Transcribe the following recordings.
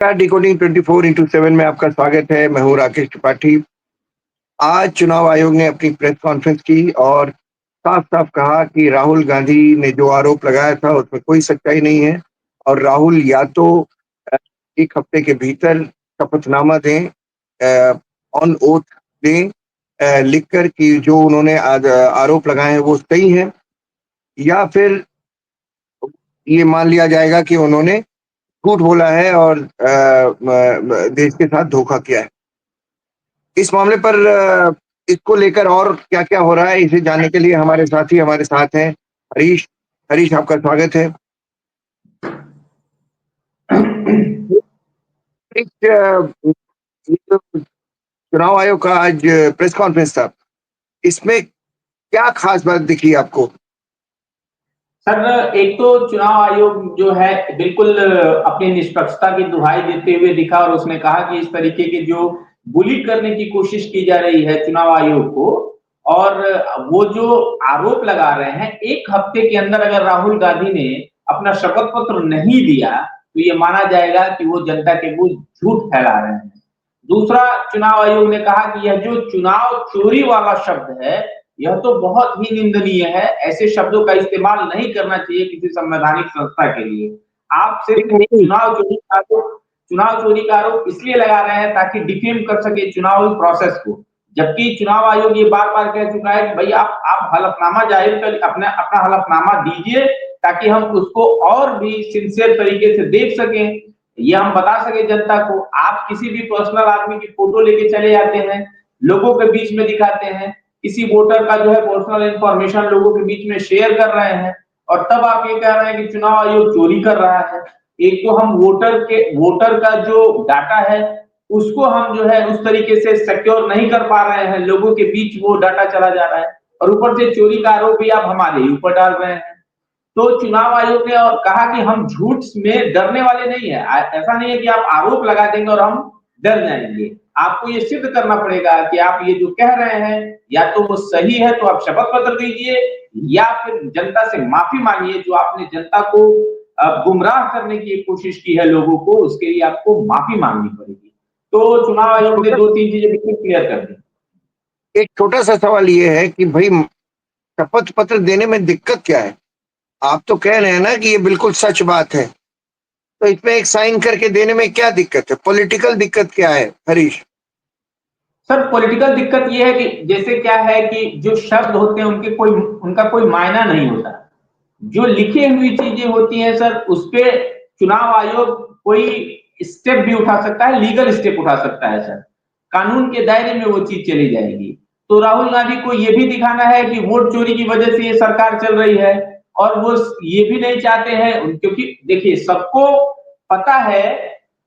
Decoding 24/7 में आपका स्वागत है। मैं हूँ राकेश त्रिपाठी। आज चुनाव आयोग ने अपनी प्रेस कॉन्फ्रेंस की और साफ-साफ कहा कि राहुल गांधी ने जो आरोप लगाया था उसमें कोई सच्चाई नहीं है और राहुल या तो अ, 1 हफ्ते के भीतर शपथनामा दें, ऑन ओथ दें, लिखकर कि जो उन्होंने आरोप लगाए हैं वो सही हैं, या फिर ये मान लिया जाएगा कि उन्होंने झूठ बोला है और देश के साथ धोखा किया है। इस मामले पर इसको लेकर और क्या-क्या हो रहा है, इसे जानने के लिए हमारे साथी हमारे साथ हैं। हरीश, हरीश आपका स्वागत है। एक ये जो चुनाव आयोग का आज प्रेस कॉन्फ्रेंस था, इसमें क्या खास बात दिखी आपको? सर, एक तो चुनाव आयोग जो है बिल्कुल अपनी निष्पक्षता की दुहाई देते हुए दिखा और उसने कहा कि इस तरीके के जो बुली करने की कोशिश की जा रही है चुनाव आयोग को, और वो जो आरोप लगा रहे हैं, 1 हफ्ते के अंदर अगर राहुल गांधी ने अपना शपथ पत्र नहीं दिया तो ये माना जाएगा कि वो जनता के वो झूठ फैला रहे हैं। दूसरा, चुनाव आयोग ने कहा कि यह जो चुनाव चोरी वाला शब्द है, यह तो बहुत ही निंदनीय है। ऐसे शब्दों का इस्तेमाल नहीं करना चाहिए किसी संवैधानिक संस्था के लिए। आप सिर्फ नहीं, चुनाव चोरी का आरोप इसलिए लगा रहे हैं ताकि डिफेम कर सके चुनावी प्रोसेस को। जबकि चुनाव आयोग ये बार-बार कह चुका है कि भई आप हलफनामा जाहिर कर अपना अपना हलफनामा दीजिए ताकि हम उसको और भी सिंसियर तरीके से देख सकें। ये हम बता सके जनता को। आप किसी भी पर्सनल आदमी की फोटो लेके चले जाते हैं, लोगों के बीच में दिखाते हैं, किसी वोटर का जो है पर्सनल इंफॉर्मेशन लोगों के बीच में शेयर कर रहे हैं, और तब आप ये कह रहे हैं कि चुनाव आयोग चोरी कर रहा है। एक तो हम वोटर का जो डाटा है उसको हम जो है उस तरीके से सिक्योर नहीं कर पा रहे हैं, लोगों के बीच वो डाटा चला जा रहा है, और ऊपर से चोरी का आरोप भी आप हमारे ही ऊपर डाल रहे हैं। तो चुनाव आयोग ने और कहा कि हम झूठ में डरने वाले नहीं है। ऐसा नहीं है कि आप आरोप लगा देंगे और हम डर जाएंगे। आपको ये सिद्ध करना पड़ेगा कि आप ये जो कह रहे हैं या तो वो सही है तो आप शपथ पत्र दीजिए, या फिर जनता से माफी मांगिए। जो आपने जनता को गुमराह करने की कोशिश की है लोगों को, उसके लिए आपको माफी मांगनी पड़ेगी। तो चुनाव आयोग ने छोटा 2-3 चीजें बिल्कुल क्लियर कर दी। एक छोटा-सा सवाल ये है कि भई शपथ पत्र देने में दिक्कत क्या है? आप तो कह रहे हैं ना कि ये बिल्कुल सच बात है, तो इसमें एक साइन करके देने में क्या दिक्कत है? पॉलिटिकल दिक्कत क्या है, हरीश? सर, पॉलिटिकल दिक्कत ये है कि जैसे क्या है कि जो शब्द होते हैं उनका कोई मायना नहीं होता। जो लिखी हुई चीजें होती हैं सर, उसपे चुनाव आयोग कोई स्टेप भी उठा सकता है, लीगल स्टेप उठा सकता है सर। कानून के दायरे में वो चीज चली जाएगी। तो राहुल गांधी को ये भी दिखाना है कि वोट चोरी की वजह से ये सरकार चल रही है, और वो ये भी नहीं चाहते हैं, क्योंकि देखिए सबको पता है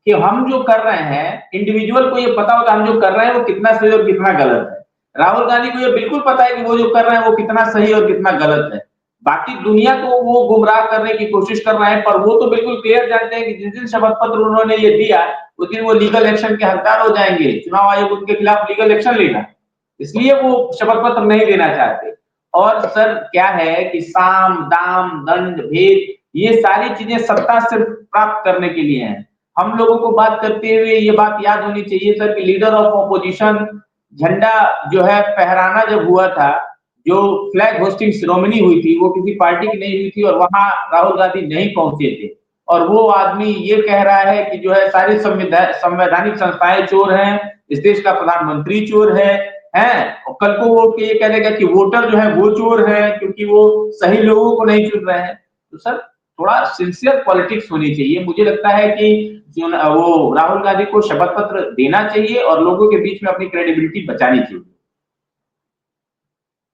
कि हम जो कर रहे हैं, इंडिविजुअल को ये पता होता है हम जो कर रहे हैं वो कितना सही और कितना गलत है। राहुल गांधी को ये बिल्कुल पता है कि वो जो कर रहे हैं वो कितना सही और कितना गलत है। बाकी दुनिया को वो गुमराह करने की कोशिश कर रहे हैं, पर वो तो बिल्कुल क्लियर जानते हैं कि जिस दिन शपथ पत्र उन्होंने ये दिया उस दिन वो लीगल एक्शन के हकदार हो जाएंगे। चुनाव आयोग उनके खिलाफ लीगल एक्शन लेगा, इसलिए वो शपथ पत्र नहीं देना चाहते। और सर क्या है कि साम दाम दंड भेद ये सारी चीजें सत्ता से प्राप्त करने के लिए हैं। हम लोगों को बात करते हुए ये बात याद होनी चाहिए सर कि लीडर ऑफ ऑपोजिशन झंडा जो है फहराना जब हुआ था, जो फ्लैग होस्टिंग सेरेमनी हुई थी वो किसी पार्टी की नहीं हुई थी, और वहां राहुल गांधी नहीं पहुंचे थे। और वो आदमी ये कह रहा है कि जो है सारी संवैधानिक संस्थाएं चोर हैं, इस देश का प्रधानमंत्री चोर है, और कल को वो ये कह देगा कि वोटर जो है वो चोर है क्योंकि वो सही लोगों को नहीं चुन रहे हैं। तो सर थोड़ा सिंसियर पॉलिटिक्स होनी चाहिए। मुझे लगता है कि जो वो राहुल गांधी को शपथ पत्र देना चाहिए और लोगों के बीच में अपनी क्रेडिबिलिटी बचानी चाहिए।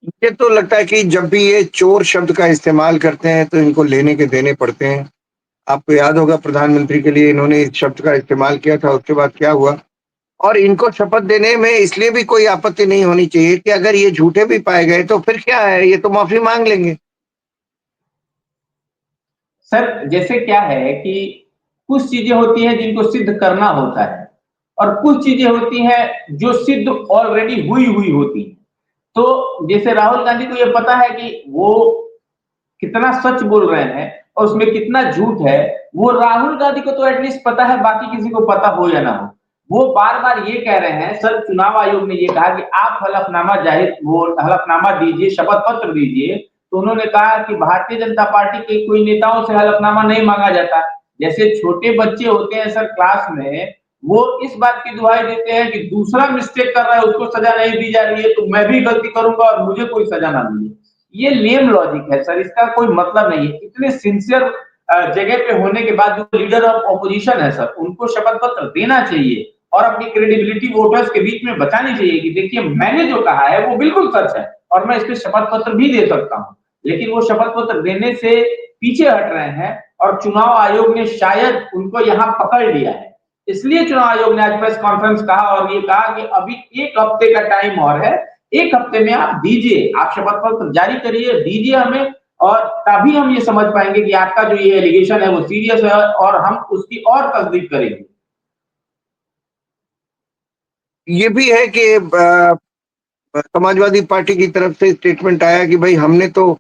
मुझे तो लगता है कि जब भी ये चोर शब्द का इस्तेमाल करते हैं, तो इनको लेने के देने पड़ते हैं। आपको याद होगा प्रधानमंत्री के लिए इन्होंने इस शब्द का इस्तेमाल किया था, उसके बाद क्या हुआ? और इनको शपथ देने में इसलिए भी कोई आपत्ति नहीं होनी चाहिए कि अगर ये झूठे भी पाए गए तो फिर क्या है, ये तो माफ़ी माँग लेंगे। सर जैसे क्या है कि कुछ चीजें होती हैं जिनको सिद्ध करना होता है, और कुछ चीजें होती हैं जो सिद्ध ऑलरेडी हुई हुई होती हैं। तो जैसे राहुल गांधी को ये पता है कि वो कितना सच बोल रहे हैं, और उसमें कितना झूठ है, वो राहुल गांधी को तो एटलीस्ट पता है, बाकी किसी को पता हो या ना हो। वो बार-बार ये कह रहे हैं, सर चुनाव आयोग ने ये कहा कि आप हलफनामा जाहिर वो हलफनामा दीजिए, शपथ पत्र दीजिए। तो उन्होंने कहा कि भारतीय जनता पार्टी के कोई नेताओं से हलफनामा नहीं मांगा जाता। जैसे छोटे बच्चे होते हैं सर क्लास में, वो इस बात की दुहाई देते हैं कि दूसरा मिस्टेक कर रहा है उसको सजा नहीं दी जा रही है, तो मैं भी गलती करूंगा और मुझे कोई सजा ना मिले। ये लेम लॉजिक है सर, इसका कोई मतलब नहीं है। इतने सिंसियर जगह पे होने के बाद जो लीडर ऑफ ऑपोजिशन है सर, उनको शपथ पत्र देना चाहिए और अपनी क्रेडिबिलिटी वोटर्स के बीच में बचानी चाहिए कि देखिए मैंने जो कहा है वो बिल्कुल सच है और मैं इस पे शपथ पत्र भी दे सकता हूँ। लेकिन वो शपथ पत्र देने से पीछे हट रहे हैं और चुनाव आयोग ने शायद उनको यहाँ पकड़ लिया है। इसलिए चुनाव आयोग ने आज प्रेस कॉन्फ्रेंस कहा और ये कहा कि अभी 1 हफ्ते का टाइम और है, 1 हफ्ते में आप दीजिए, आप शपथ पत्र जारी करिए, दीजिए हमें, और तभी हम ये समझ पाएंगे कि आपका जो ये एलिगेशन है वो सीरियस है और हम उसकी और तस्दीक करेंगे। ये भी है कि समाजवादी पार्टी की तरफ से स्टेटमेंट आया कि भाई हमने तो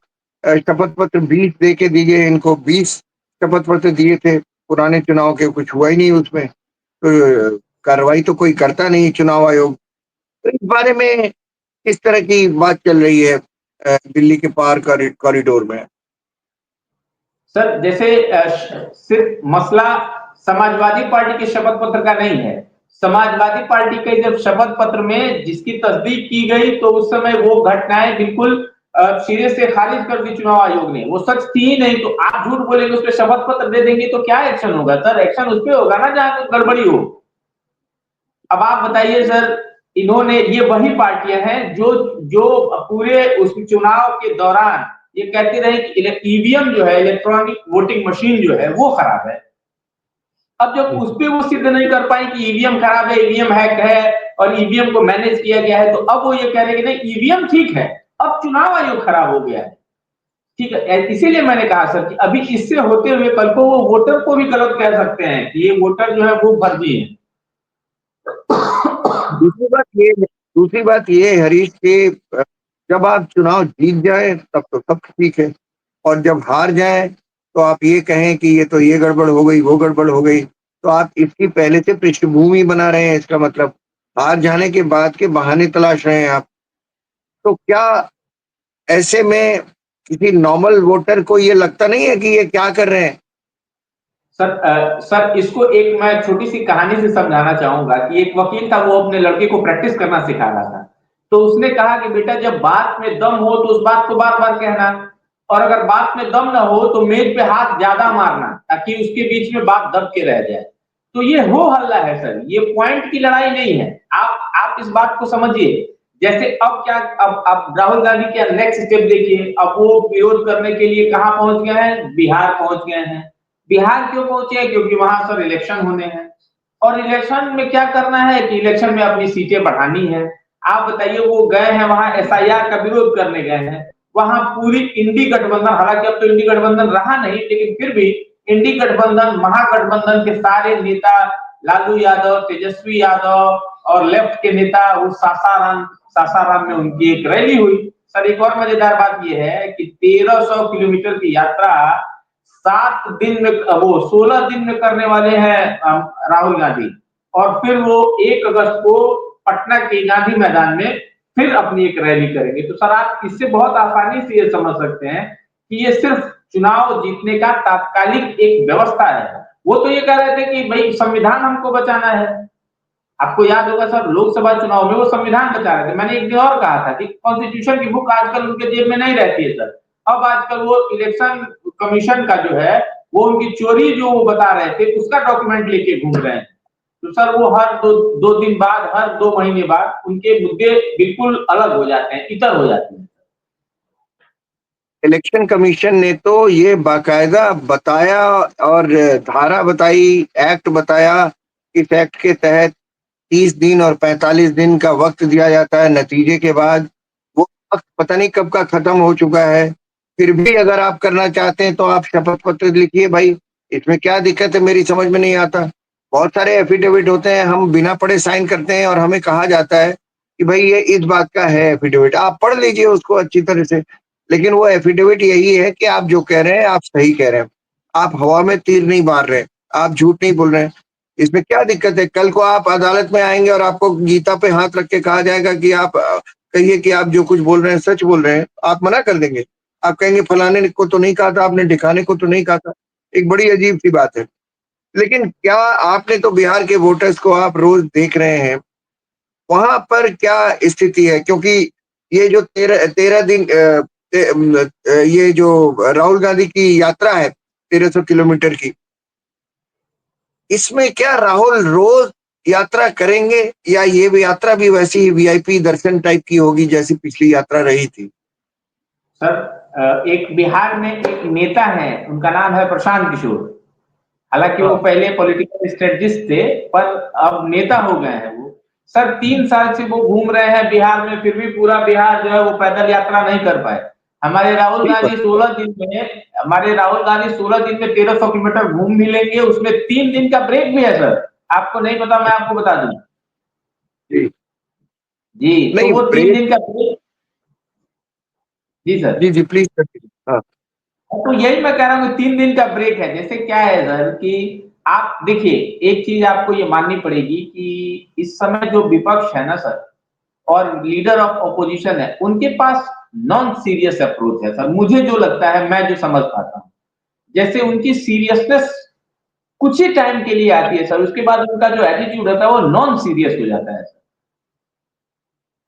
शपथ पत्र 20 दे के दिए, इनको 20 शपथ पत्र दिए थे पुराने चुनाव के, कुछ हुआ ही नहीं उसमें, तो कार्रवाई तो कोई करता नहीं चुनाव आयोग। तो इस बारे में किस तरह की बात चल रही है दिल्ली के पार कॉरिडोर में? सर जैसे सिर्फ मसला समाजवादी पार्टी के शपथ पत्र का नहीं है। समाजवादी पार्टी के जब शपथ पत्र में जिसकी तस्दीक की गई तो उस समय वो घटनाएं बिल्कुल सिरे से खारिज कर दी चुनाव आयोग ने, वो सच थी ही नहीं। तो आप झूठ बोलेंगे, उस पर शपथ पत्र दे देंगे तो क्या एक्शन होगा सर? एक्शन उस पर होगा ना जहां गड़बड़ी हो। अब आप बताइए सर, इन्होंने, ये वही पार्टियां हैं जो जो पूरे उस चुनाव के दौरान ये कहती रही कि ईवीएम जो है, इलेक्ट्रॉनिक वोटिंग मशीन जो है वो खराब है। अब जब उस पे वो सिद्ध नहीं कर पाई कि ईवीएम खराब है, ईवीएम हैक है और ईवीएम को मैनेज किया गया है, तो अब वो ये कह रहे हैं कि नहीं ईवीएम ठीक है, अब चुनाव आयोग खराब हो गया है। ठीक है, इसीलिए मैंने कहा सर कि अभी इससे होते हुए कल को वो वोटर को भी गलत कह सकते हैं कि ये वोटर जो है वो फर्जी है। दूसरी बात ये दूसरी बात ये है हरीश कि जब आप चुनाव जीत जाए तब तो सब ठीक है, और जब हार जाए तो आप ये कहें कि ये तो ये गड़बड़ हो गई, वो गड़बड़ हो गई, तो आप इसकी पहले से पृष्ठभूमि बना रहे हैं। इसका मतलब हार जाने के बाद के बहाने तलाश रहे हैं आप। तो क्या ऐसे में किसी नॉर्मल वोटर को ये लगता नहीं है कि ये क्या कर रहे हैं? सर इसको एक मैं छोटी सी कहानी से समझाना चाहूंगा कि एक वकील था, वो अपने लड़के को प्रैक्टिस करना सिखा रहा था। तो उसने कहा कि बेटा जब बात में दम हो तो उस बात को बार बार कहना, और अगर बात में दम ना हो तो मेज पे हाथ ज्यादा मारना ताकि उसके बीच में बात दब के रह जाए। तो ये हो हल्ला है सर, ये पॉइंट की लड़ाई नहीं है। आप इस बात को समझिए। जैसे अब क्या, अब राहुल गांधी का नेक्स्ट स्टेप देखिए, अब वो विरोध करने के लिए कहां पहुंच गए हैं? बिहार पहुंच गए हैं। बिहार क्यों पहुंचे? क्योंकि वहां सर इलेक्शन होने हैं और इलेक्शन में क्या करना है कि इलेक्शन में अपनी सीटें बढ़ानी है। आप बताइए, वो गए हैं वहां एसआईआर का विरोध करने गए हैं, वहां पूरी इंडी गठबंधन, हालांकि अब तो इंडी गठबंधन रहा नहीं, लेकिन फिर भी इंडी गठबंधन, महागठबंधन के सारे नेता, लालू यादव, तेजस्वी यादव और लेफ्ट के नेता, वो सासाराम में उनकी एक रैली हुई। सर एक और मजेदार बात यह है कि 1300 किलोमीटर की यात्रा 7 दिन में, वो 16 दिन में करने वाले हैं राहुल गांधी, और फिर वो 1 अगस्त को पटना के गांधी मैदान में फिर अपनी एक रैली करेंगे। तो सर आप इससे बहुत आसानी से ये समझ सकते हैं कि ये सिर्फ चुनाव जीतने का तात्कालिक एक व्यवस्था है। वो तो ये कह रहे थे कि भाई संविधान हमको बचाना है। आपको याद होगा सर, लोकसभा चुनाव में वो संविधान बचा रहे थे। मैंने एक दिन और कहा था कि कॉन्स्टिट्यूशन की बुक आजकल उनके जेब में नहीं रहती है सर। अब आजकल वो इलेक्शन कमीशन का जो है, वो उनकी चोरी जो वो बता रहे थे उसका डॉक्यूमेंट लेके घूम रहे हैं। तो सर वो हर दो दिन बाद, हर 2 महीने बाद उनके मुद्दे बिल्कुल अलग हो जाते हैं, इतर हो जाते हैं। इलेक्शन कमीशन ने तो ये बाकायदा बताया और धारा बताई, एक्ट बताया, इस एक्ट के तहत 30 दिन और 45 दिन का वक्त दिया जाता है नतीजे के बाद। वो वक्त पता नहीं कब का खत्म हो चुका है। फिर भी अगर आप करना चाहते हैं तो आप शपथ पत्र लिखिए भाई, इसमें क्या दिक्कत है मेरी समझ में नहीं आता। बहुत सारे एफिडेविट होते हैं, हम बिना पढ़े साइन करते हैं और हमें कहा जाता है कि भाई ये इस बात का है एफिडेविट, आप पढ़ लीजिए उसको अच्छी तरह से। लेकिन वो एफिडेविट यही है कि आप जो कह रहे हैं आप सही कह रहे हैं। आप हवा में तीर नहीं मार रहे, आप झूठ नहीं बोल रहे हैं। इसमें क्या दिक्कत है? कल को आप अदालत में आएँगे और आपको गीता पे हाथ रख के कहा जाएगा कि आप कहिए कि आप जो कुछ बोल रहे हैं सच बोल रहे हैं, आप मना कर देंगे। आप कहेंगे फलाने ने को तो नहीं कहा था आपने, ढिकाने को तो नहीं कहा था। एक बड़ी अजीब-सी बात है। लेकिन क्या आपने तो बिहार के वोटर्स को आप रोज़ देख रहे हैं, वहाँ पर क्या स्थिति है? क्योंकि ये जो 13 दिन ये जो राहुल गांधी की यात्रा है 1300 किलोमीटर की, इसमें क्या राहुल रोज यात्रा करेंगे या ये भी यात्रा भी वैसी ही वीआईपी दर्शन टाइप की होगी जैसी पिछली यात्रा रही थी? सर एक बिहार में एक नेता है, उनका नाम है प्रशांत किशोर। हालांकि वो हाँ, पहले पॉलिटिकल स्ट्रेटजिस्ट थे, पर अब नेता हो गए हैं वो। सर 3 साल से वो घूम रहे हैं बिहार में, फिर भी पूरा बिहार जो है वो पैदल यात्रा नहीं कर पाए। हमारे राहुल ठीक बात गांधी है। 16 दिन में हमारे राहुल गांधी 16 दिन में 1300 किलोमीटर घूम भी लेंगे, उसमें 3 दिन का ब्रेक भी है सर। आपको नहीं पता, मैं आपको बता दूं। जी, जी, तो नहीं वो तीन ब्रेक दिन का ब्रेक। जी सर। जी, जी प्लीज़ कंटिन्यू। हाँ, तो यही मैं कह रहा हूँ, 3 दिन का ब्रेक है। जैसे क्या है सर कि आप देखिए, एक चीज आपको ये माननी पड़ेगी कि इस समय जो विपक्ष है ना सर, और लीडर ऑफ ऑपोजिशन है, उनके पास नॉन सीरियस अप्रोच है सर। मुझे जो लगता है, मैं जो समझ पाता हूँ, जैसे उनकी सीरियसनेस कुछ ही टाइम के लिए आती है सर, उसके बाद उनका जो एटीट्यूड होता है वो नॉन सीरियस हो जाता है सर।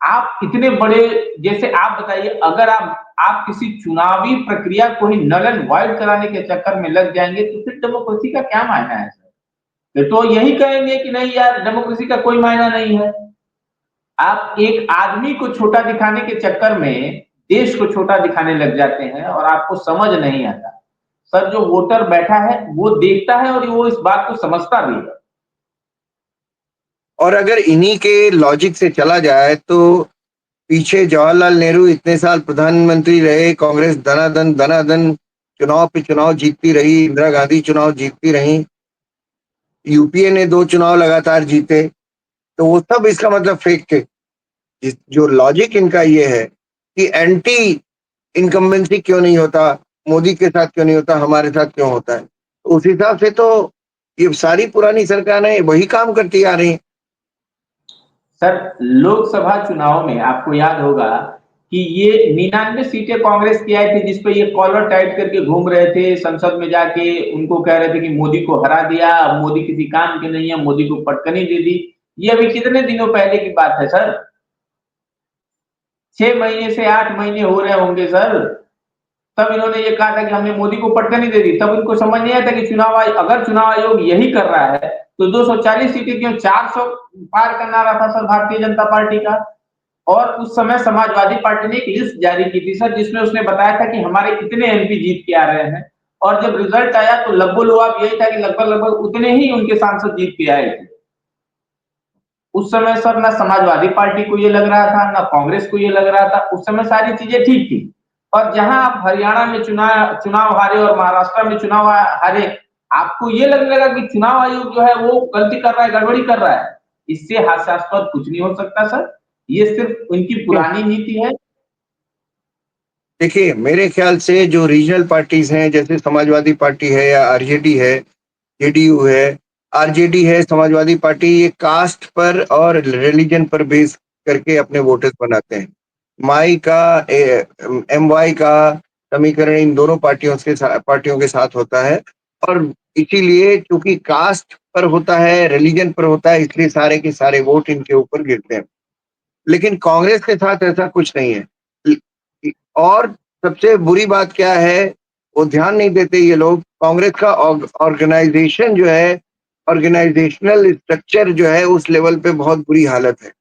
आप इतने बड़े, जैसे आप बताइए, अगर आप किसी चुनावी प्रक्रिया को ही नल एंड वाइड कराने के चक्कर में लग जाएंगे, तो फिर डेमोक्रेसी का क्या मायना है सर? फिर तो यही कहेंगे कि नहीं यार, डेमोक्रेसी का कोई मायना नहीं है। आप एक आदमी को छोटा दिखाने के चक्कर में देश को छोटा दिखाने लग जाते हैं, और आपको समझ नहीं आता। सर जो वोटर बैठा है वो देखता है, और वो इस बात को समझता भी है। और अगर इन्हीं के लॉजिक से चला जाए तो पीछे जवाहरलाल नेहरू इतने साल प्रधानमंत्री रहे, कांग्रेस दनादन दनादन चुनाव पे चुनाव जीतती रही, इंदिरा गांधी चुनाव जीतती रहीं, यूपीए ने 2 चुनाव लगातार जीते, तो वो सब इसका मतलब फेक थे। जो लॉजिक इनका ये है कि एंटी इनकम्बेंसी क्यों नहीं होता, मोदी के साथ क्यों नहीं होता, हमारे साथ क्यों होता है? तो उस हिसाब से तो ये सारी पुरानी सरकारें वही काम करती आ रही हैं। सर लोकसभा चुनाव में आपको याद होगा कि ये 99 सीटें कांग्रेस की आई थी, जिसपे ये कॉलर टाइट करके घूम रहे थे संसद में जाके। उनको कह रहे थे कि मोदी को हरा दिया, अब मोदी किसी काम के नहीं है, मोदी को पटकनी दे दी। ये अभी कितने दिनों पहले की बात है सर? 6 महीने से 8 महीने हो रहे होंगे सर। तब इन्होंने ये कहा था कि हमने मोदी को पटकनी दे दी। तब इनको समझ नहीं आया था कि चुनाव आयोग, अगर चुनाव आयोग यही कर रहा है, तो 240 सीटें क्यों, 400 पार करना रहा था सर भारतीय जनता पार्टी का। और उस समय समाजवादी पार्टी ने एक लिस्ट जारी की थी सर, जिसमें उसने बताया था कि हमारे कितने एमपी जीत के आ रहे हैं। और जब रिजल्ट आया तो लब्बो लुआब यही था कि लगभग लगभग उतने ही उनके सांसद जीत के आए थे। उस समय सर ना समाजवादी पार्टी को ये लग रहा था, ना कांग्रेस को ये लग रहा था। उस समय सारी चीजें ठीक थी। और जहां आप हरियाणा में चुनाव चुनाव हारे और महाराष्ट्र में चुनाव हारे, आपको ये लगने लगा कि चुनाव आयोग जो है वो गलती कर रहा है, गड़बड़ी कर रहा है। इससे हास्यास्पद कुछ नहीं हो सकता सर। ये सिर्फ उनकी पुरानी नीति है। देखिए, मेरे ख्याल से जो रीजनल पार्टीज़ हैं, जैसे समाजवादी पार्टी है या आरजेडी है, जेडीयू है, आरजेडी है, समाजवादी पार्टी, ये कास्ट पर और रिलीजन पर बेस करके अपने वोटर्स बनाते हैं। माई का एमवाई का समीकरण इन दोनों पार्टियों के साथ होता है और इसीलिए चूंकि कास्ट पर होता है, रिलीजन पर होता है, इसलिए सारे के सारे वोट इनके ऊपर गिरते हैं। लेकिन कांग्रेस के साथ ऐसा कुछ नहीं है। और सबसे बुरी बात क्या है, वो ध्यान नहीं देते ये लोग। कांग्रेस का ऑर्गेनाइजेशन जो है, ऑर्गेनाइजेशनल स्ट्रक्चर जो है, उस लेवल पे बहुत बुरी हालत है।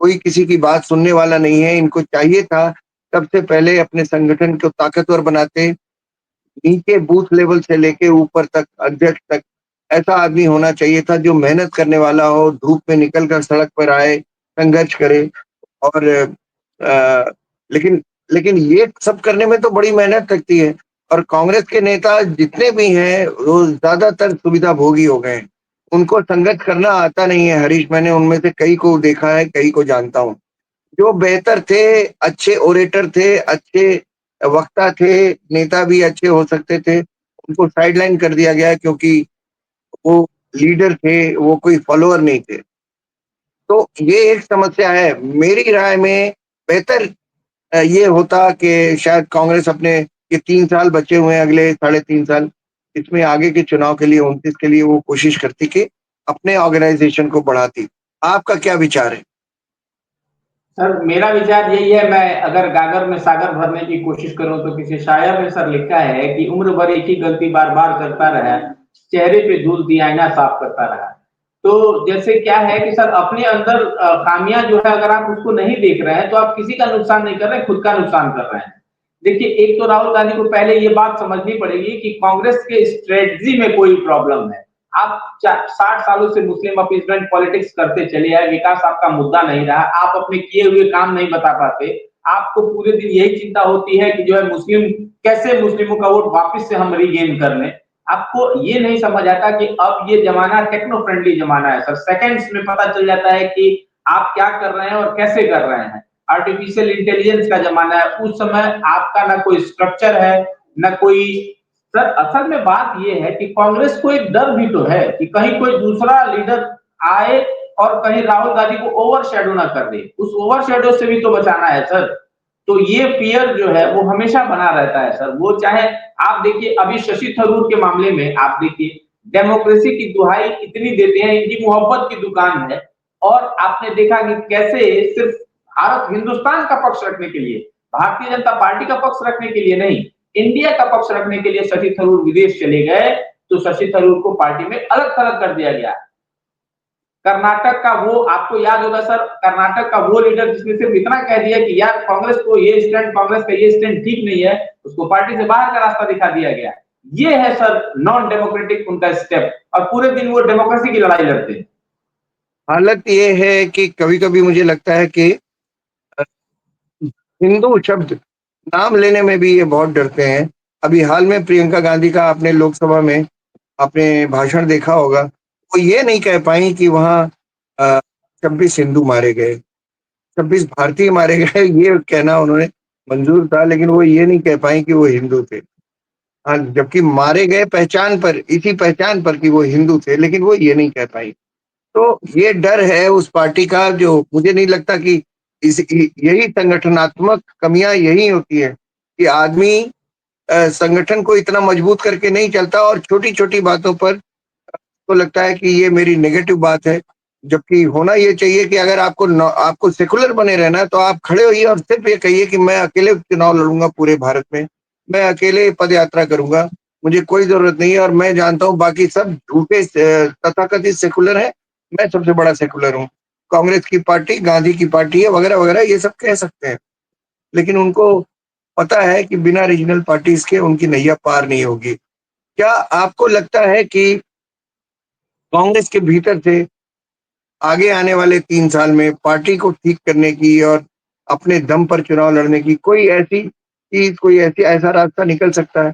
कोई किसी की बात सुनने वाला नहीं है। इनको चाहिए था सबसे पहले अपने संगठन को ताकतवर बनाते, नीचे बूथ लेवल से लेके ऊपर तक, अध्यक्ष तक, ऐसा आदमी होना चाहिए था जो मेहनत करने वाला हो, धूप में निकल कर सड़क पर आए, संघर्ष करे। और अ, लेकिन लेकिन ये सब करने में तो बड़ी मेहनत लगती है। और कांग्रेस के नेता जितने भी हैं, वो ज़्यादातर सुविधाभोगी हो गए हैं। उनको संघर्ष करना आता नहीं है हरीश, मैंने उनमें से कई को देखा है, कई को जानता हूँ। जो बेहतर थे, अच्छे ओरेटर थे, अच्छे वक्ता थे, नेता भी अच्छे हो सकते थे, उनको साइडलाइन कर दिया गया क्योंकि वो लीडर थे, वो कोई फॉलोअर नहीं थे। तो ये एक समस्या है। मेरी राय में बेहतर ये होता कि शायद कांग्रेस अपने ये 3 साल बचे हुए हैं, अगले साढ़े 3 साल, इसमें आगे के चुनाव के लिए 29 के लिए वो कोशिश करती कि अपने ऑर्गनाइज़ेशन को बढ़ाती। आपका क्या विचार है? सर मेरा विचार यही है, मैं अगर गागर में सागर भरने की कोशिश करूं तो किसी शायर ने सर लिखा है कि उम्र भर एक ही गलती बार बार करता रहा, चेहरे पे धूल दिया आईना साफ करता रहा। तो जैसे क्या है कि सर अपने अंदर खामियां जो है अगर आप उसको नहीं देख रहे हैं तो आप किसी का नुकसान नहीं कर रहे हैं, खुद का नुकसान कर रहे हैं। देखिए, एक तो राहुल गांधी को पहले ये बात समझनी पड़ेगी कि कांग्रेस के स्ट्रेटजी में कोई प्रॉब्लम है। आप 60 सालों से मुस्लिम अपीसमेंट पॉलिटिक्स करते चले आए, विकास आपका मुद्दा नहीं रहा, आप अपने किए हुए काम नहीं बता पाते। आपको पूरे दिन यही चिंता होती है कि जो है मुस्लिम, कैसे मुस्लिमों का वोट वापस से हम रीगेन कर लें। आपको ये नहीं समझ आता कि अब ये जमाना टेक्नो फ्रेंडली जमाना है सर, सेकंड्स में पता चल जाता है कि आप क्या कर रहे हैं और कैसे कर रहे हैं। आर्टिफिशियल इंटेलिजेंस का जमाना है, उस समय आपका ना कोई स्ट्रक्चर है, ना कोई। सर असल में बात यह है कि कांग्रेस को एक डर भी तो है कि कहीं कोई दूसरा लीडर आए और कहीं राहुल गांधी को ओवरशैडो ना कर दे, उस ओवरशैडो से भी तो बचाना है सर। तो ये फियर जो है वो हमेशा बना रहता है सर, वो चाहे आप देखिए अभी शशि थरूर के मामले में आप देखिए, डेमोक्रेसी की दुहाई इतनी देते हैं, इनकी मोहब्बत की दुकान है। और आपने देखा कि कैसे सिर्फ भारत हिंदुस्तान का पक्ष रखने के लिए, भारतीय जनता पार्टी का पक्ष रखने के लिए नहीं, इंडिया का पक्ष रखने के लिए शशि थरूर विदेश चले गए, तो शशि थरूर को पार्टी में अलग थलग कर दिया गया। कर्नाटक का वो आपको याद होगा सर, कर्नाटक का वो लीडर जिसने सिर्फ इतना कह दिया कि यार कांग्रेस को ये स्टैंड, कांग्रेस का ये स्टैंड ठीक नहीं है, उसको पार्टी से बाहर का रास्ता दिखा दिया गया। ये है सर नॉन डेमोक्रेटिक उनका स्टेप, और पूरे दिन वो डेमोक्रेसी की लड़ाई लड़ते हैं। हालत ये है कि कभी-कभी मुझे लगता है कि अ, हिंदू शब्द नाम लेने में भी ये बहुत डरते हैं। अभी हाल में प्रियंका गांधी का आपने लोकसभा में आपने भाषण देखा होगा। वो ये नहीं कह पाई कि वहाँ 26 हिंदू मारे गए, 26 भारतीय मारे गए, ये कहना उन्होंने मंजूर था, लेकिन वो ये नहीं कह पाई कि वो हिंदू थे। हाँ, जबकि मारे गए पहचान पर, इसी पहचान पर कि वो हिंदू थे, लेकिन वो ये नहीं कह पाई। तो ये डर है उस पार्टी का, जो मुझे नहीं लगता कि यही संगठनात्मक कमियां यही होती है कि आदमी संगठन को इतना मजबूत करके नहीं चलता और छोटी-छोटी बातों पर तो लगता है कि ये मेरी नेगेटिव बात है। जबकि होना ये चाहिए कि अगर आपको सेकुलर बने रहना है तो आप खड़े होइए और सिर्फ ये कहिए कि मैं अकेले चुनाव लड़ूंगा पूरे भारत में, मैं अकेले पद यात्रा करूंगा, मुझे कोई जरूरत नहीं है और मैं जानता हूँ बाकी सब झूठे तथाकथित सेकुलर है, मैं सबसे बड़ा सेकुलर हूँ। कांग्रेस की पार्टी गांधी की पार्टी है वगैरह वगैरह, ये सब कह सकते हैं, लेकिन उनको पता है कि बिना रीजनल पार्टीज के उनकी नैया पार नहीं होगी। क्या आपको लगता है कि कांग्रेस के भीतर से आगे आने वाले 3 साल में पार्टी को ठीक करने की और अपने दम पर चुनाव लड़ने की कोई ऐसी चीज़, कोई ऐसी ऐसा रास्ता निकल सकता है?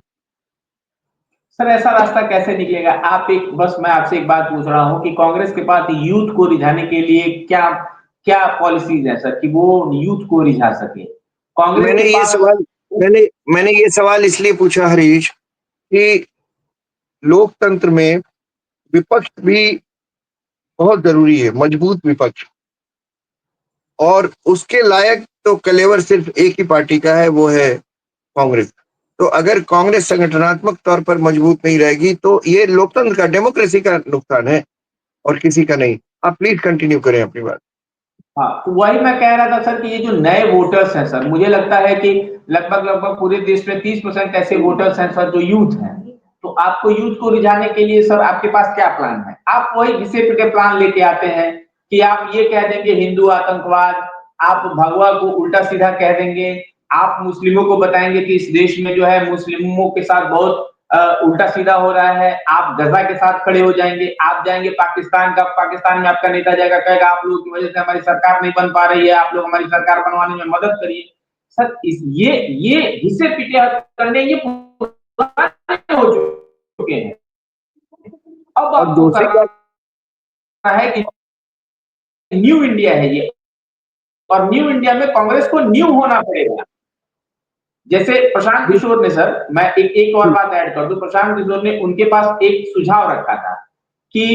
सर ऐसा रास्ता कैसे निकलेगा? आप एक, बस मैं आपसे एक बात पूछ रहा हूँ कि कांग्रेस के पास यूथ को रिझाने के लिए क्या क्या पॉलिसीज है सर कि वो यूथ को रिझा सके? कांग्रेस मैंने के ये पास। सवाल मैंने मैंने ये सवाल इसलिए पूछा हरीश कि लोकतंत्र में विपक्ष भी बहुत ज़रूरी है, मजबूत विपक्ष। और उसके लायक तो कलेवर सिर्फ एक ही पार्टी का है, वो है कांग्रेस। तो अगर कांग्रेस संगठनात्मक तौर पर मजबूत नहीं रहेगी, तो ये लोकतंत्र का, डेमोक्रेसी का नुकसान है और किसी का नहीं। आप प्लीज़ कंटिन्यू करें अपनी बात। हाँ, तो वही मैं कह रहा था सर कि ये जो नए वोटर्स हैं सर, मुझे लगता है कि लगभग लगभग पूरे देश में 30% ऐसे वोटर्स हैं सर जो यूथ हैं। तो आपको यूथ को रिझाने के लिए सर आपके पास क्या प्लान है? आप वही घिसे पिटे प्लान लेके आते हैं कि आप ये कह देंगे हिंदू आतंकवाद, आप भगवा को उल्टा सीधा कह देंगे, आप मुस्लिमों को बताएंगे कि इस देश में जो है मुस्लिमों के साथ बहुत उल्टा सीधा हो रहा है, आप गजा के साथ खड़े हो जाएंगे, आप जाएंगे पाकिस्तान का, पाकिस्तान में आपका नेता जाएगा कहेगा आप लोगों की वजह से हमारी सरकार नहीं बन पा रही है, आप लोग हमारी सरकार बनवाने में मदद करिए। सर ये घिसे पिटे करने ये पुराने हो चुके हैं। अब और आपको दूसरी बात, करना है कि न्यू इंडिया है ये, और न्यू इंडिया में कांग्रेस को न्यू होना पड़ेगा। जैसे प्रशांत किशोर ने सर, मैं एक और बात ऐड कर दूं, प्रशांत किशोर ने उनके पास एक सुझाव रखा था कि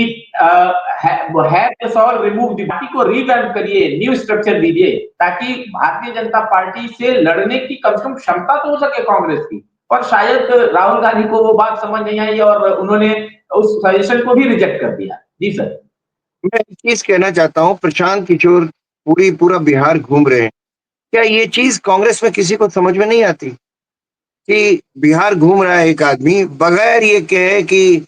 have the solve remove the party को रिवैम्प करिए, न्यू स्ट्रक्चर दीजिए, ताकि भारतीय जनता पार्टी से लड़ने की कम से कम क्षमता तो हो सके कांग्रेस की। और शायद राहुल गांधी को वो बात समझ नहीं आई और उन्होंने उस सजेशन को भी रिजेक्ट कर दिया। जी सर। मैं एक चीज कहना चाहता हूँ, प्रशांत किशोर पूरा बिहार घूम रहे हैं। क्या ये चीज कांग्रेस में किसी को समझ में नहीं आती कि बिहार घूम रहा है एक आदमी, बगैर ये कहे कि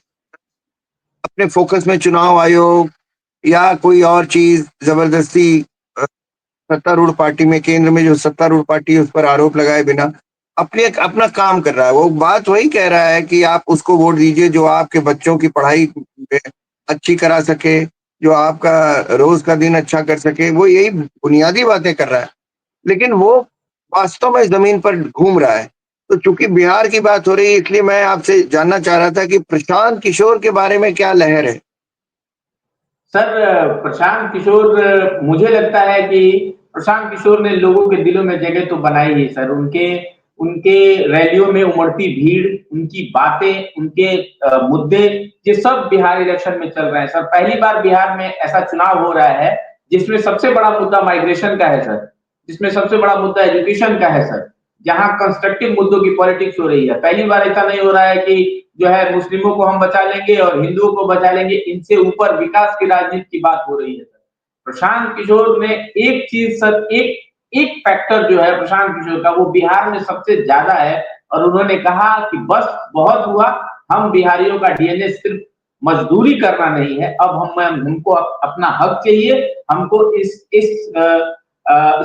अपने फोकस में चुनाव आयोग या कोई और चीज जबरदस्ती सत्तारूढ़ पार्टी में, केंद्र में जो सत्तारूढ़ पार्टी है उस पर आरोप लगाए बिना अपने अपना काम कर रहा है। वो बात वही कह रहा है कि आप उसको वोट दीजिए जो आपके बच्चों की पढ़ाई अच्छी करा सके, जो आपका रोज का दिन अच्छा कर सके। वो यही बुनियादी बातें कर रहा है, लेकिन वो वास्तव में जमीन पर घूम रहा है। तो चूंकि बिहार की बात हो रही है, इसलिए मैं आपसे जानना चाह रहा था कि प्रशांत किशोर के बारे में क्या लहर है। सर प्रशांत किशोर, मुझे लगता है कि प्रशांत किशोर ने लोगों के दिलों में जगह तो बनाई है सर। उनके उनके रैलियों में उमड़ती भीड़, उनकी बातें, उनके मुद्दे, ये सब बिहार इलेक्शन में चल रहे हैं सर। पहली बार बिहार में ऐसा चुनाव हो रहा है जिसमें सबसे बड़ा मुद्दा माइग्रेशन का है सर, जिसमें सबसे बड़ा मुद्दा एजुकेशन का है सर, जहां कंस्ट्रक्टिव मुद्दों की पॉलिटिक्स हो रही है। पहली बार ऐसा नहीं हो रहा है कि जो है मुस्लिमों को हम बचा लेंगे और हिंदुओं को बचा लेंगे, इनसे ऊपर विकास की राजनीति की बात हो रही है सर। प्रशांत किशोर ने एक चीज सर, एक एक फैक्टर जो है प्रशांत किशोर का, वो बिहार में सबसे ज्यादा है। और उन्होंने कहा कि बस बहुत हुआ, हम बिहारियों का डीएनए सिर्फ मजदूरी करना नहीं है, अब हमको अपना हक चाहिए, हमको इस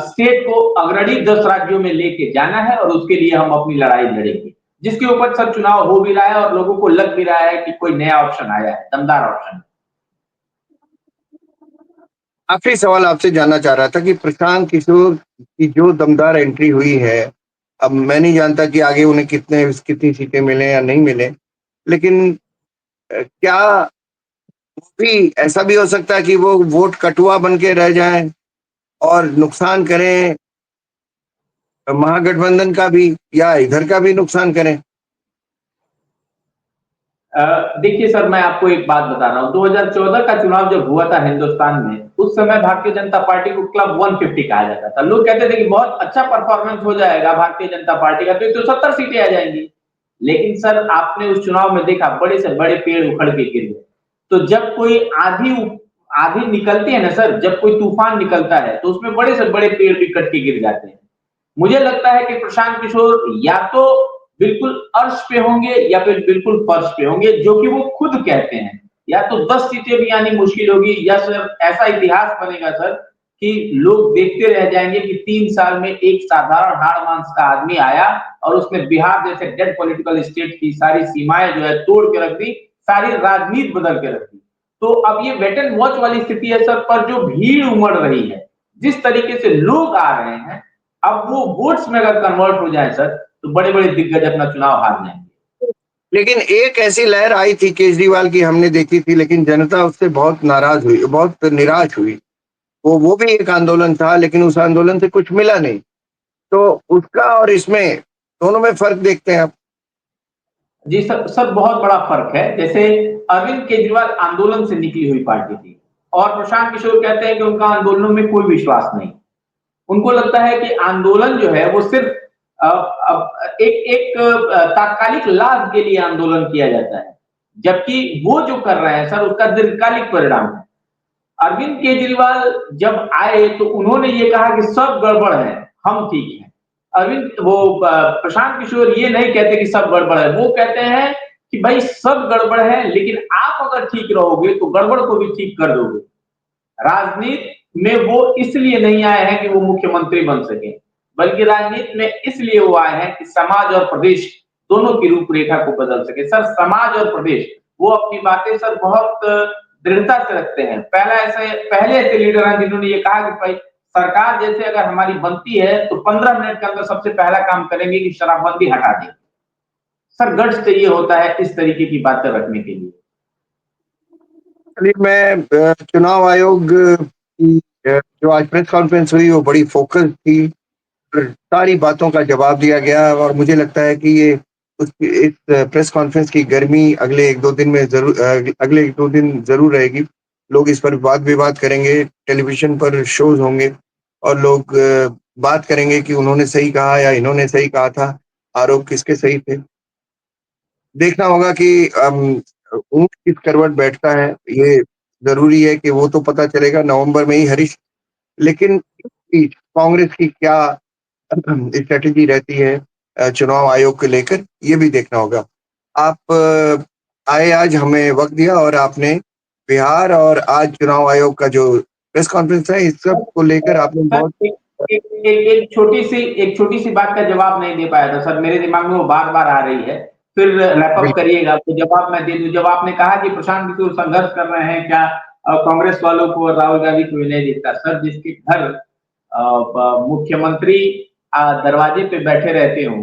स्टेट को अग्रणी 10 राज्यों में लेके जाना है और उसके लिए हम अपनी लड़ाई लड़ेंगे। जिसके ऊपर सर चुनाव हो भी रहा है और लोगों को लग भी रहा है कि कोई नया ऑप्शन आया है, दमदार ऑप्शन। आखिरी सवाल आपसे जानना चाह रहा था कि प्रशांत किशोर की जो दमदार एंट्री हुई है, अब मैं नहीं जानता कि आगे उन्हें कितनी सीटें मिले या नहीं मिले, लेकिन क्या भी ऐसा भी हो सकता है कि वो वोट कटुआ बन के रह जाएं और नुकसान करें महागठबंधन का भी, या इधर का भी नुकसान करें। देखिए सर, मैं आपको एक बात बता रहा हूँ, 2014 का चुनाव जब हुआ था हिंदुस्तान में, उस समय भारतीय जनता पार्टी को क्लब 150 कहा जाता था। लोग कहते थे कि बहुत अच्छा परफॉर्मेंस हो जाएगा भारतीय जनता पार्टी का, तो 70 सीटें आ जाएंगी। लेकिन सर आपने उस चुनाव में देखा, बड़े से बड़े पेड़ उखड़ के गिर गए। तो जब कोई आधी आधी निकलती है ना सर, जब कोई तूफान निकलता है तो उसमें बड़े से बड़े पेड़ भी कट के गिर जाते हैं। मुझे लगता है कि प्रशांत किशोर या तो बिल्कुल अर्श पे होंगे या फिर बिल्कुल फर्श पे होंगे, जो कि वो खुद कहते हैं। या तो 10 सीटें भी आनी मुश्किल होगी, या सर ऐसा इतिहास बनेगा सर कि लोग देखते रह जाएंगे कि 3 साल में एक साधारण हाड़ मांस का आदमी आया और उसने बिहार जैसे डेड पॉलिटिकल स्टेट की सारी सीमाएं जो है तोड़ के रख दी, सारी राजनीति बदल के रख दी। तो अब ये वेट एंड वॉच वाली स्थिति है सर, पर जो भीड़ उमड़ रही है, जिस तरीके से लोग आ रहे हैं, अब वो वोट्स में अगर कन्वर्ट हो जाए सर, तो बड़े बड़े दिग्गज अपना चुनाव हार जाएंगे। लेकिन एक ऐसी लहर आई थी केजरीवाल की, हमने देखी थी, लेकिन जनता उससे बहुत नाराज हुई, बहुत निराश हुई। वो भी एक आंदोलन था, लेकिन उस आंदोलन से कुछ मिला नहीं। तो उसका और इसमें दोनों में फर्क देखते हैं आप। जी सर, सर बहुत बड़ा फर्क है। जैसे अरविंद केजरीवाल आंदोलन से निकली हुई पार्टी थी, और प्रशांत किशोर कहते हैं कि उनका आंदोलनों में कोई विश्वास नहीं। उनको लगता है कि आंदोलन जो है वो सिर्फ एक एक तात्कालिक लाभ के लिए आंदोलन किया जाता है, जबकि वो जो कर रहे हैं सर उसका दीर्घकालिक परिणाम है। अरविंद केजरीवाल जब आए तो उन्होंने ये कहा कि सब गड़बड़ है, हम ठीक हैं। प्रशांत किशोर ये नहीं कहते कि सब गड़बड़ है, वो कहते हैं कि भाई सब गड़बड़ है, लेकिन आप अगर ठीक रहोगे तो गड़बड़ को भी ठीक कर दोगे। राजनीति में वो इसलिए नहीं आए हैं कि वो मुख्यमंत्री बन सके, बल्कि राजनीति में इसलिए वो आए हैं कि समाज और प्रदेश दोनों की रूपरेखा को बदल सके। सर समाज और प्रदेश, वो अपनी बातें सर बहुत दृढ़ता से रखते हैं। पहले ऐसे लीडर हैं जिन्होंने ये कहा कि भाई सरकार जैसे अगर हमारी बनती है तो 15 मिनट के अंदर सबसे पहला काम करेंगे कि शराबबंदी हटा दें। सर गट्स चाहिए होता है इस तरीके की बातें रखने के लिए। चलिए, मैं चुनाव आयोग की जो आज प्रेस कॉन्फ्रेंस हुई वो बड़ी फोकस थी। सारी बातों का जवाब दिया गया और मुझे लगता है कि ये इस प्रेस कॉन्फ्रेंस की गर्मी अगले 1-2 दिन में अगले 1-2 दिन ज़रूर रहेगी। लोग इस पर वाद-विवाद करेंगे, टेलीविज़न पर शोज़ होंगे और लोग बात करेंगे कि उन्होंने सही कहा या इन्होंने सही कहा था, आरोप किसके सही थे। देखना होगा कि ऊँट किस करवट बैठता है, ये ज़रूरी है कि वो तो पता चलेगा नवंबर में ही हरीश। लेकिन इस बीच कांग्रेस की क्या स्ट्रैटेजी रहती है चुनाव आयोग को लेकर, ये भी देखना होगा। आप आए आज हमें वक़्त दिया और आपने बिहार और आज चुनाव आयोग का जो प्रेस कॉन्फ्रेंस है, इस सब को लेकर आपने सर बहुत एक एक एक एक छोटी-सी बात का जवाब नहीं दे पाया था सर, मेरे दिमाग में वो बार-बार आ रही है। फिर रैप अप बिल्कुल, करिएगा तो जवाब मैं दे दूँ। जब आपने कहा कि प्रशांत किशोर संघर्ष कर रहे हैं, क्या कांग्रेस वालों को और राहुल गांधी को विनय दिखता? सर जिसके घर मुख्यमंत्री दरवाजे पे बैठे रहते हों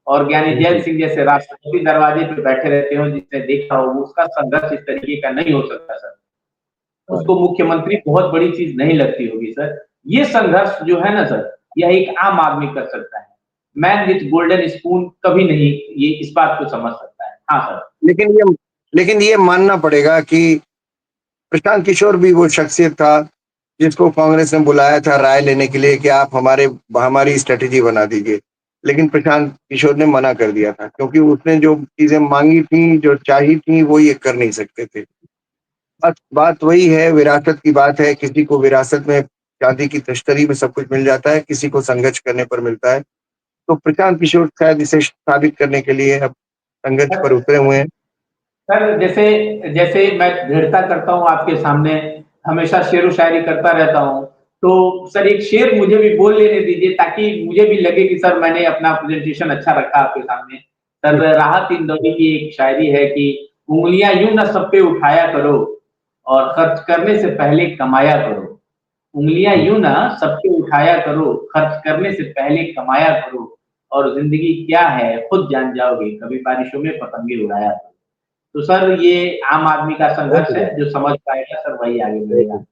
और ज्ञानी जैल बिल्कुल। सिंह जैसे राष्ट्रपति दरवाजे पे बैठे रहते हों, जिसने देखा हो, उसका संघर्ष इस तरीके का नहीं हो सकता सर। हाँ, उसको मुख्यमंत्री बहुत बड़ी चीज़ नहीं लगती होगी सर। ये संघर्ष जो है ना सर, यह एक आम आदमी कर सकता है। मैन विथ गोल्डन स्पून कभी नहीं ये इस बात को समझ सकता है। हाँ सर। लेकिन ये लेकिन ये मानना पड़ेगा कि प्रशांत किशोर भी वो शख्सियत था, जिसको कांग्रेस ने बुलाया था राय लेने के लिए कि आप हमारी स्ट्रैटेजी बना दीजिए। लेकिन प्रशांत किशोर ने मना कर दिया था क्योंकि उसने जो चीज़ें माँगी थी, जो चाही थी, वो ये कर नहीं सकते थे। बस बात वही है, विरासत की बात है, किसी को विरासत में चांदी की तश्तरी में सब कुछ मिल जाता है, किसी को संघर्ष करने पर मिलता है। तो प्रशांत किशोर शायद इसे साबित करने के लिए अब संघर्ष पर उतरे हुए हैं। सर जैसे जैसे मैं दृढ़ता करता हूँ आपके सामने, हमेशा शेरो शायरी करता रहता हूँ। तो सर एक शेर मुझे भी बोल लेने दीजिए ताकि मुझे भी लगे कि सर मैंने अपना प्रेज़ेंटेशन अच्छा रखा आपके सामने। सर राहत इंदौरी की एक शायरी है कि उँगलियाँ यूँ ना सब पे उठाया करो और खर्च करने से पहले कमाया करो। उँगलियाँ यूँ ना सब पे उठाया करो, खर्च करने से पहले कमाया करो और ज़िंदगी क्या है खुद जान जाओगे, कभी बारिशों में पतंगे उड़ाया करो। तो सर ये आम आदमी का बहुत संघर्ष है, बढ़िया, जो समझ पाएगा सर वही आगे बहुत बढ़ेगा। बढ़िया।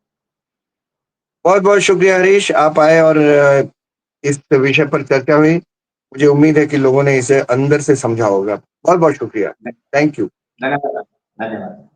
बहुत-बहुत शुक्रिया हरीश, आप आए और इस विषय पर चर्चा हुई। मुझे उम्मीद है कि लोगों ने इसे अंदर से समझा होगा। बहुत-बहुत शुक्रिया। Thank you. धन्यवाद, धन्यवाद।